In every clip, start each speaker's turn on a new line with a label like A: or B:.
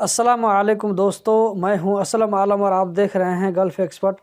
A: अस्सलाम वालेकुम दोस्तों, मैं हूं असलम आलम और आप देख रहे हैं गल्फ़ एक्सपर्ट।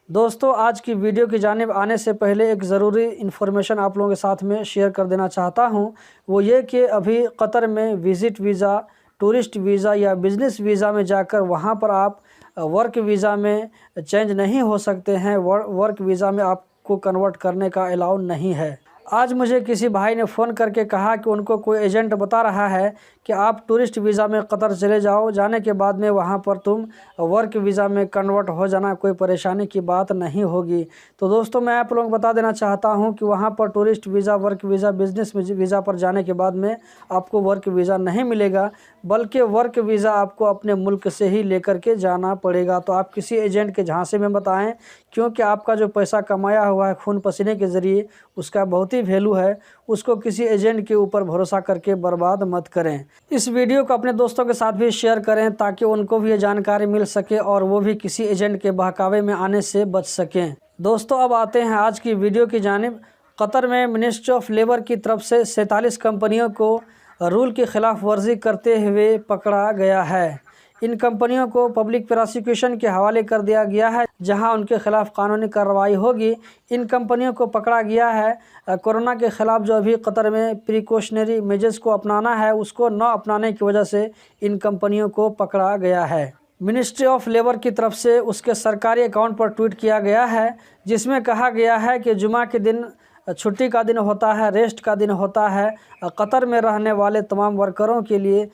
A: दोस्तों, आज की वीडियो की जानिब आने से पहले एक ज़रूरी इन्फॉर्मेशन आप लोगों के साथ में शेयर कर देना चाहता हूं। वो ये कि अभी कतर में विज़िट वीज़ा, टूरिस्ट वीज़ा या बिज़नेस वीज़ा में जाकर वहां पर आप वर्क वीज़ा में चेंज नहीं हो सकते हैं। वर्क वीज़ा में आपको कन्वर्ट करने का अलाउ नहीं है। आज मुझे किसी भाई ने फ़ोन करके कहा कि उनको कोई एजेंट बता रहा है कि आप टूरिस्ट वीज़ा में कतर चले जाओ, जाने के बाद में वहाँ पर तुम वर्क वीज़ा में कन्वर्ट हो जाना, कोई परेशानी की बात नहीं होगी। तो दोस्तों, मैं आप लोगों को बता देना चाहता हूँ कि वहाँ पर tourist visa, work visa, business visa पर जाने के बाद में आपको वर्क वीज़ा नहीं मिलेगा, बल्कि वर्क वीज़ा आपको अपने मुल्क से ही लेकर के जाना पड़ेगा। तो आप किसी एजेंट के झांसे में मत आएँ, क्योंकि आपका जो पैसा कमाया हुआ है खून पसीने के ज़रिए, उसका बहुत ही वैल्यू है। उसको किसी एजेंट के ऊपर भरोसा करके बर्बाद मत करें। इस वीडियो को अपने दोस्तों के साथ भी शेयर करें ताकि उनको भी ये जानकारी मिल सके और वो भी किसी एजेंट के बहकावे में आने से बच सकें। दोस्तों, अब आते हैं आज की वीडियो की जानिब। कतर में मिनिस्ट्री ऑफ लेबर की तरफ से 47 कंपनियों को रूल की खिलाफ वर्जी करते हुए पकड़ा गया है। इन कंपनियों को पब्लिक प्रोसिक्यूशन के हवाले कर दिया गया है, जहां उनके खिलाफ कानूनी कार्रवाई होगी। इन कंपनियों को पकड़ा गया है कोरोना के ख़िलाफ़ जो अभी कतर में प्रिकॉशनरी मेजर्स को अपनाना है, उसको न अपनाने की वजह से इन कंपनियों को पकड़ा गया है। मिनिस्ट्री ऑफ लेबर की तरफ से उसके सरकारी अकाउंट पर ट्वीट किया गया है, जिसमें कहा गया है कि जुमा के दिन छुट्टी का दिन होता है, रेस्ट का दिन होता है कतर में रहने वाले तमाम वर्करों के लिए।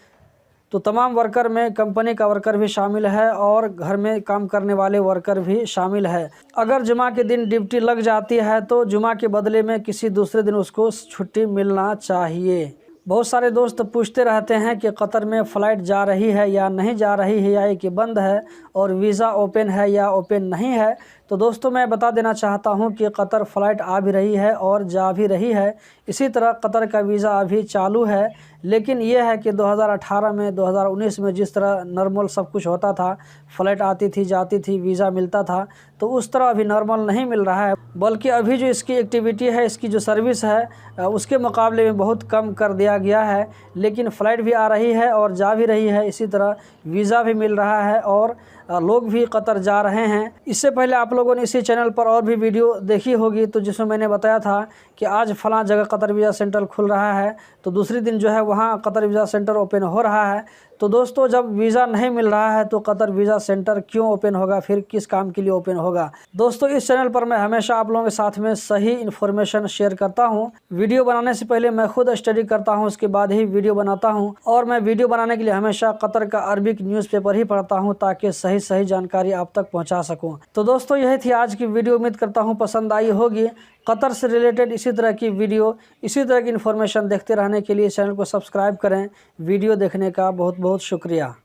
A: तो तमाम वर्कर में कंपनी का वर्कर भी शामिल है और घर में काम करने वाले वर्कर भी शामिल है। अगर जुमा के दिन ड्यूटी लग जाती है तो जुमा के बदले में किसी दूसरे दिन उसको छुट्टी मिलना चाहिए। बहुत सारे दोस्त पूछते रहते हैं कि कतर में फ़्लाइट जा रही है या नहीं जा रही है, या ये कि बंद है, और वीज़ा ओपन है या ओपन नहीं है। तो दोस्तों, मैं बता देना चाहता हूं कि कतर फ़्लाइट आ भी रही है और जा भी रही है। इसी तरह कतर का वीज़ा अभी चालू है, लेकिन यह है कि 2018 में, 2019 में जिस तरह नॉर्मल सब कुछ होता था, फ़्लाइट आती थी, जाती थी, वीज़ा मिलता था, तो उस तरह अभी नॉर्मल नहीं मिल रहा है। बल्कि अभी जो इसकी एक्टिविटी है, इसकी जो सर्विस है, उसके मुकाबले में बहुत कम कर दिया गया है। लेकिन फ़्लाइट भी आ रही है और जा भी रही है, इसी तरह वीज़ा भी मिल रहा है और लोग भी कतर जा रहे हैं। इससे पहले आप लोगों ने इसी चैनल पर और भी वीडियो देखी होगी, तो जिसमें मैंने बताया था कि आज फ़लाँ जगह कतर वीज़ा सेंटर खुल रहा है, तो दूसरी दिन जो है वहाँ कतर वीज़ा सेंटर ओपन हो रहा है। तो दोस्तों, जब वीज़ा नहीं मिल रहा है तो कतर वीज़ा सेंटर क्यों ओपन होगा, फिर किस काम के लिए ओपन होगा? दोस्तों, इस चैनल पर मैं हमेशा आप लोगों के साथ में सही इन्फॉर्मेशन शेयर करता हूं। वीडियो बनाने से पहले मैं खुद स्टडी करता हूं, उसके बाद ही वीडियो बनाता हूं। और मैं वीडियो बनाने के लिए हमेशा कतर का अरबिक न्यूज़पेपर ही पढ़ता हूँ, ताकि सही जानकारी आप तक पहुँचा सकूँ। तो दोस्तों, यही थी आज की वीडियो। उम्मीद करता हूँ पसंद आई होगी। कतर से रिलेटेड इसी तरह की वीडियो, इसी तरह की इन्फॉर्मेशन देखते रहने के लिए चैनल को सब्सक्राइब करें। वीडियो देखने का बहुत बहुत शुक्रिया।